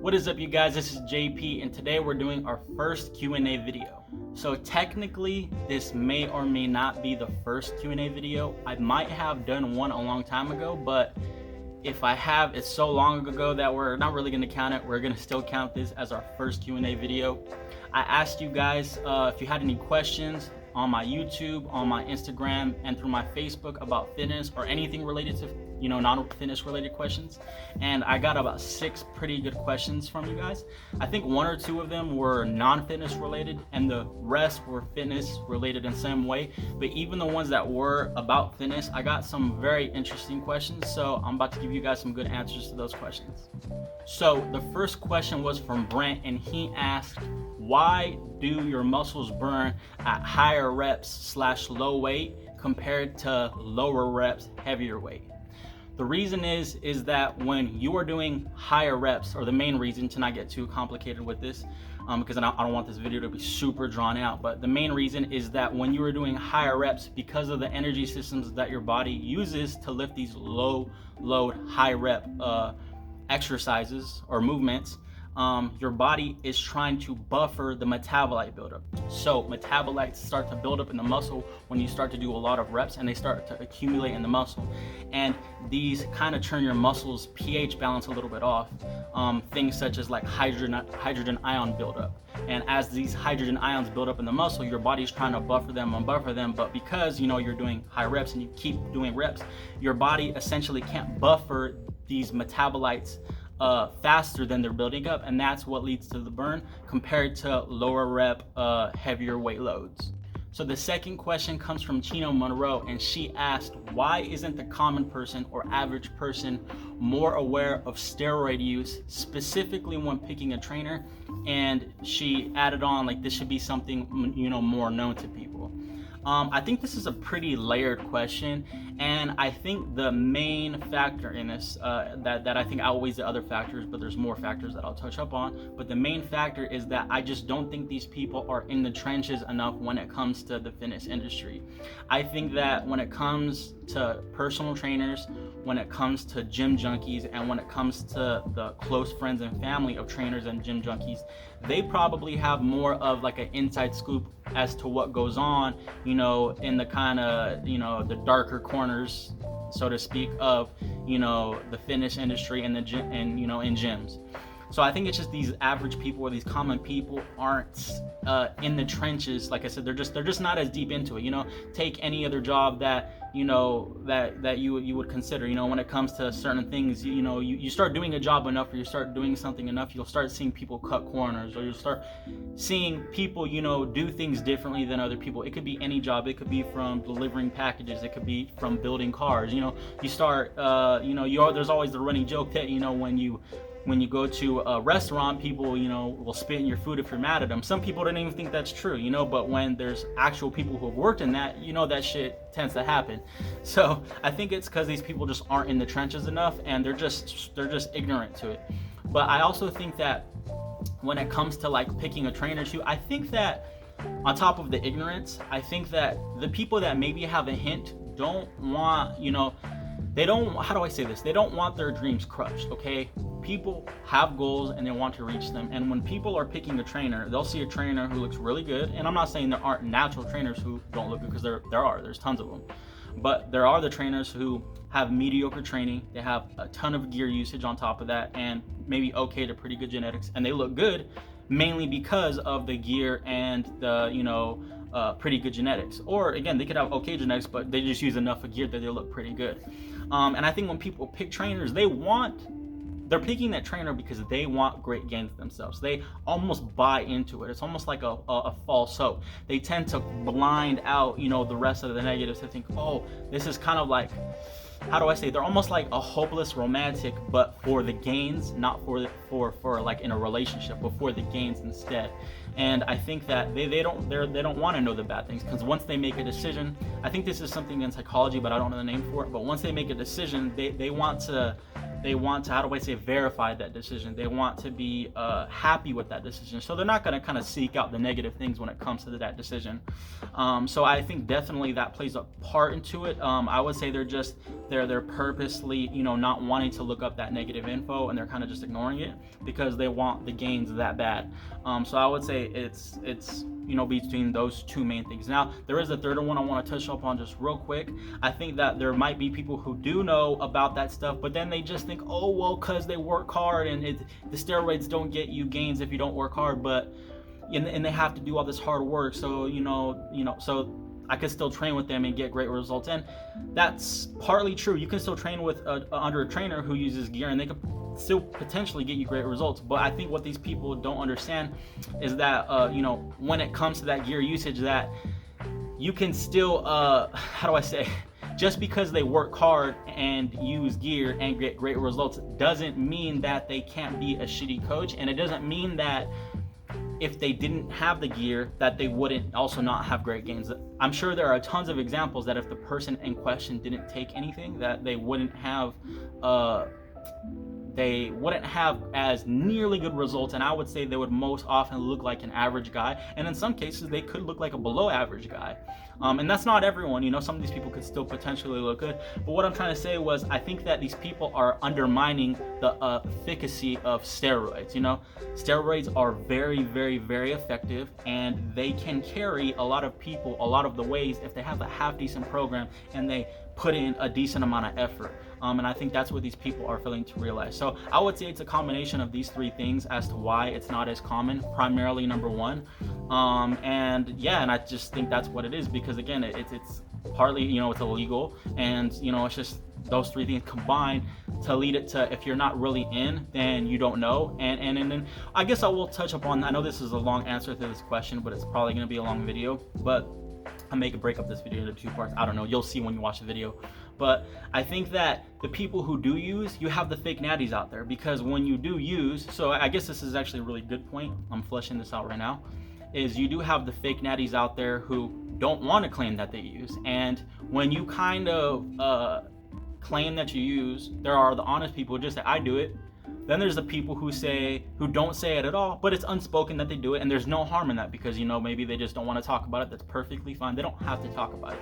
What is up, you guys? This is JP, and today we're doing our first Q&A video. So technically, this may or may not be the first Q&A video. I might have done one a long time ago, but if I have, it's so long ago that we're not really going to count it. We're going to still count this as our first Q&A video. I asked you guys if you had any questions on my YouTube, on my Instagram, and through my Facebook about fitness or anything related to, non-fitness related questions. And I got about 6 pretty good questions from you guys. I think 1 or 2 of them were non-fitness related and the rest were fitness related in some way. But even the ones that were about fitness, I got some very interesting questions. So I'm about to give you guys some good answers to those questions. So the first question was from Brent, and he asked, why do your muscles burn at higher reps / low weight compared to lower reps, heavier weight? The reason is that when you are doing higher reps, or the main reason, to not get too complicated with this, because I don't want this video to be super drawn out, but the main reason is that when you are doing higher reps, because of the energy systems that your body uses to lift these low load, high rep exercises or movements, your body is trying to buffer the metabolite buildup. So metabolites start to build up in the muscle when you start to do a lot of reps, and they start to accumulate in the muscle. And these kind of turn your muscles pH balance a little bit off. Things such as like hydrogen ion buildup. And as these hydrogen ions build up in the muscle, your body's trying to buffer them. But because you're doing high reps and you keep doing reps, your body essentially can't buffer these metabolites faster than they're building up, and that's what leads to the burn compared to lower rep, heavier weight loads. So the second question comes from Chino Monroe, and she asked, why isn't the common person or average person more aware of steroid use, specifically when picking a trainer? And she added on, like, this should be something more known to people. I think this is a pretty layered question, and I think the main factor in this, that I think outweighs the other factors, but there's more factors that I'll touch up on, but the main factor is that I just don't think these people are in the trenches enough when it comes to the fitness industry. I think that when it comes to personal trainers, when it comes to gym junkies, and when it comes to the close friends and family of trainers and gym junkies, they probably have more of like an inside scoop as to what goes on, in the kind of, the darker corners, so to speak, of, the fitness industry and the gym, and, in gyms. So I think it's just these average people or these common people aren't in the trenches. Like I said, they're just not as deep into it. Take any other job that that you would consider. When it comes to certain things, you start doing a job enough, or you start doing something enough, you'll start seeing people cut corners, or you'll start seeing people do things differently than other people. It could be any job. It could be from delivering packages. It could be from building cars. You start there's always the running joke that when you go to a restaurant, people, will spit in your food if you're mad at them. Some people don't even think that's true, but when there's actual people who have worked in that, that shit tends to happen. So I think it's because these people just aren't in the trenches enough, and they're just ignorant to it. But I also think that when it comes to like picking a trainer too, I think that on top of the ignorance, I think that the people that maybe have a hint don't want, they don't, how do I say this? They don't want their dreams crushed, okay? People have goals and they want to reach them. And when people are picking a trainer, they'll see a trainer who looks really good. And I'm not saying there aren't natural trainers who don't look good, because there's tons of them. But there are the trainers who have mediocre training, they have a ton of gear usage on top of that, and maybe okay to pretty good genetics, and they look good mainly because of the gear and the pretty good genetics. Or again, they could have okay genetics, but they just use enough of gear that they look pretty good. And I think when people pick trainers, they're picking that trainer because they want great gains themselves. They almost buy into it. It's almost like a false hope. They tend to blind out, the rest of the negatives, to think, oh, this is kind of like, how do I say, they're almost like a hopeless romantic, but for the gains, not for like in a relationship, but for the gains instead. And I think that they don't want to know the bad things, because once they make a decision, I think this is something in psychology, but I don't know the name for it, but once they make a decision, they want to they want to, how do I say, verify that decision. They want to be happy with that decision. So they're not going to kind of seek out the negative things when it comes to that decision. So I think definitely that plays a part into it. I would say they're purposely, not wanting to look up that negative info, and they're kind of just ignoring it because they want the gains that bad. So I would say it's between those two main things. Now, there is a third one I want to touch up on just real quick. I think that there might be people who do know about that stuff, but then they just think, oh, well, because they work hard and the steroids don't get you gains if you don't work hard, and they have to do all this hard work. So, so I could still train with them and get great results. And that's partly true. You can still train with under a trainer who uses gear, and they could still potentially get you great results. But I think what these people don't understand is that when it comes to that gear usage, that you can still how do I say, just because they work hard and use gear and get great results doesn't mean that they can't be a shitty coach, and it doesn't mean that if they didn't have the gear that they wouldn't also not have great gains. I'm sure there are tons of examples that if the person in question didn't take anything, that they wouldn't have as nearly good results, and I would say they would most often look like an average guy, and in some cases they could look like a below average guy. And that's not everyone, some of these people could still potentially look good. But what I'm trying to say was, I think that these people are undermining the efficacy of steroids. Steroids are very, very, very effective, and they can carry a lot of people a lot of the ways if they have a half decent program and they put in a decent amount of effort. And I think that's what these people are failing to realize. So I would say it's a combination of these three things as to why it's not as common. Primarily number one, and I just think that's what it is, because again, it's partly it's illegal, and it's just those three things combined to lead it to, if you're not really in, then you don't know. And then I guess I will touch upon, I know this is a long answer to this question, but it's probably going to be a long video, but I may break up this video into two parts. I don't know, you'll see when you watch the video. But I think that the people who do use, you have the fake natties out there, because when you do use, so I guess this is actually a really good point, I'm fleshing this out right now, is you do have the fake natties out there who don't want to claim that they use. And when you kind of claim that you use, there are the honest people who just say, I do it. Then there's the people who don't say it at all, but it's unspoken that they do it, and there's no harm in that, because maybe they just don't want to talk about it. That's perfectly fine. They don't have to talk about it.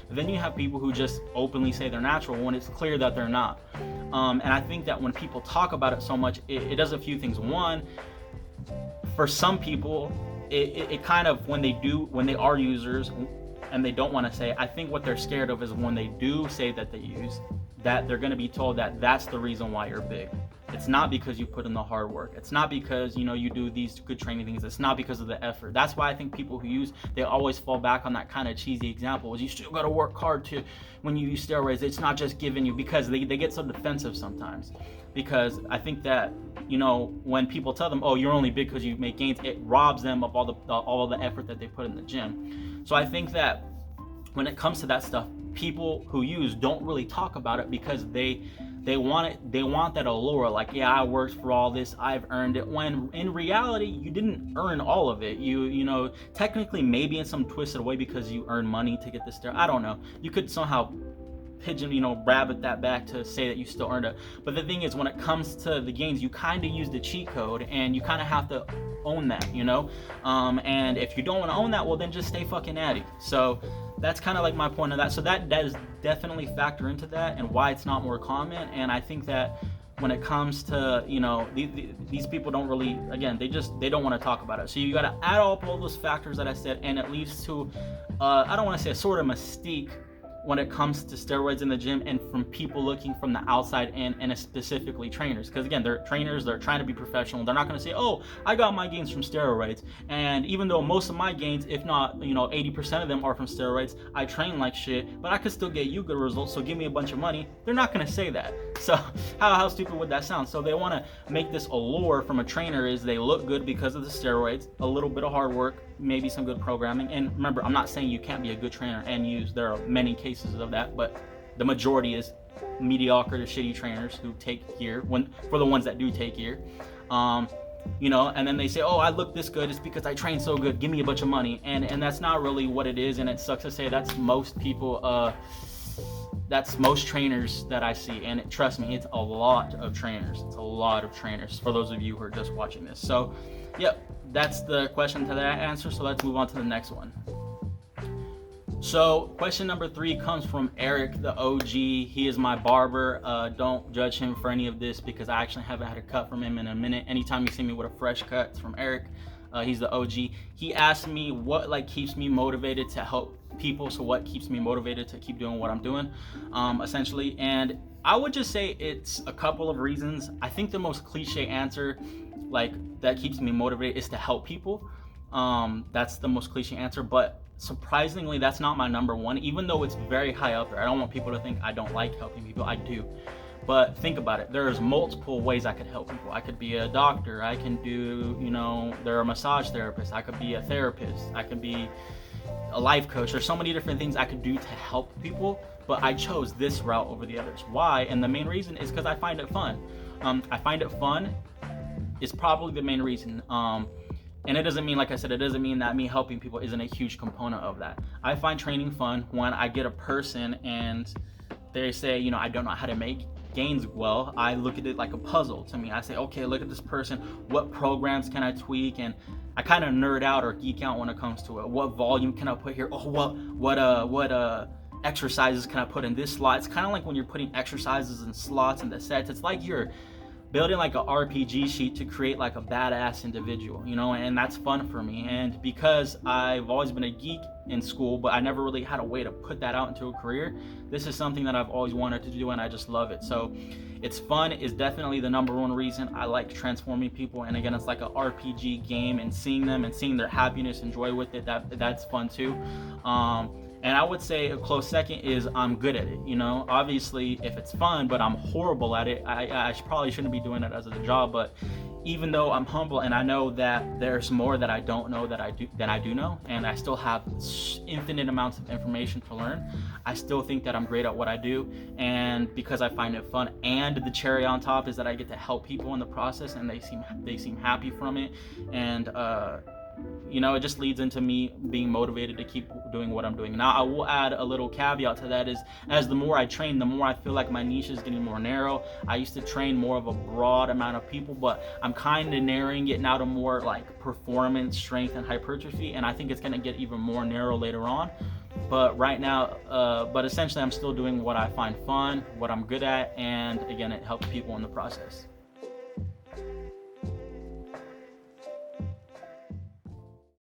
But then you have people who just openly say they're natural when it's clear that they're not. And I think that when people talk about it so much, it does a few things. One, for some people, it kind of, when they are users and they don't want to say, I think what they're scared of is when they do say that they use, that they're going to be told that that's the reason why you're big. It's not because you put in the hard work. It's not because, you do these good training things. It's not because of the effort. That's why I think people who use, they always fall back on that kind of cheesy example, is you still got to work hard when you use steroids. It's not just giving you, because they get so defensive sometimes. Because I think that, when people tell them, oh, you're only big because you make gains, it robs them of all the effort that they put in the gym. So I think that when it comes to that stuff, people who use don't really talk about it, because they want that allure, like, yeah, I worked for all this, I've earned it, when in reality you didn't earn all of it. You technically, maybe in some twisted way, because you earn money to get this steroid. I don't know, you could somehow rabbit that back to say that you still earned it. But the thing is, when it comes to the gains, you kind of use the cheat code, and you kind of have to own that, and if you don't want to own that, well, then just stay fucking natty. So that's kind of like my point of that. So that does definitely factor into that, and why it's not more common. And I think that when it comes to, these people don't really, again, they don't want to talk about it. So you got to add up all those factors that I said, and it leads to, I don't want to say a sort of mystique when it comes to steroids in the gym, and from people looking from the outside in, and specifically trainers. Because again, they're trainers, they're trying to be professional. They're not going to say, oh, I got my gains from steroids. And even though most of my gains, if not 80% of them are from steroids, I train like shit, but I could still get you good results, so give me a bunch of money. They're not going to say that. So how stupid would that sound? So they want to make this allure from a trainer, is they look good because of the steroids, a little bit of hard work, maybe some good programming. And remember, I'm not saying you can't be a good trainer and use, there are many cases of that, but the majority is mediocre to shitty trainers who take gear, for the ones that do take gear, and then they say, oh, I look this good, it's because I train so good, give me a bunch of money. And that's not really what it is. And it sucks to say, that's most people, that's most trainers that I see, and trust me, it's a lot of trainers. It's a lot of trainers for those of you who are just watching this. So, yep, that's the question to that answer. So let's move on to the next one. So question number 3 comes from Eric, the OG. He is my barber. Don't judge him for any of this because I actually haven't had a cut from him in a minute. Anytime you see me with a fresh cut, it's from Eric. He's the OG. He asked me what like keeps me motivated to help people. So what keeps me motivated to keep doing what I'm doing, essentially. And I would just say it's a couple of reasons. I think the most cliche answer, like that keeps me motivated, is to help people. That's the most cliche answer, but surprisingly, that's not my number one, even though it's very high up there. I don't want people to think I don't like helping people. I do. But think about it. There's multiple ways I could help people. I could be a doctor. I can do, there are massage therapists. I could be a therapist. I could be a life coach. There's so many different things I could do to help people, but I chose this route over the others. Why? And the main reason is because I find it fun. I find it fun is probably the main reason. And it doesn't mean, like I said, it doesn't mean that me helping people isn't a huge component of that. I find training fun when I get a person and they say, I don't know how to make gains well. I look at it like a puzzle to me. I say, okay, look at this person. What programs can I tweak? And I kind of nerd out or geek out when it comes to it. What volume can I put here? Oh, what exercises can I put in this slot? It's kind of like when you're putting exercises and slots in the sets. It's like you're building like a RPG sheet to create like a badass individual, and that's fun for me. And because I've always been a geek in school, but I never really had a way to put that out into a career, this is something that I've always wanted to do, and I just love it. So it's fun is definitely the number one reason I like transforming people. And again, it's like a RPG game, and seeing them and seeing their happiness and joy with it, that's fun too. And I would say a close second is I'm good at it. Obviously if it's fun, but I'm horrible at it, I probably shouldn't be doing it as a job. But even though I'm humble and I know that there's more that I don't know than I do know, and I still have infinite amounts of information to learn, I still think that I'm great at what I do. And because I find it fun, and the cherry on top is that I get to help people in the process, and they seem happy from it. And it just leads into me being motivated to keep doing what I'm doing. Now, I will add a little caveat to that is, as the more I train, the more I feel like my niche is getting more narrow. I used to train more of a broad amount of people, but I'm kind of narrowing it now to more like performance, strength, and hypertrophy. And I think it's going to get even more narrow later on. But right now, but essentially I'm still doing what I find fun, what I'm good at, and again, it helps people in the process.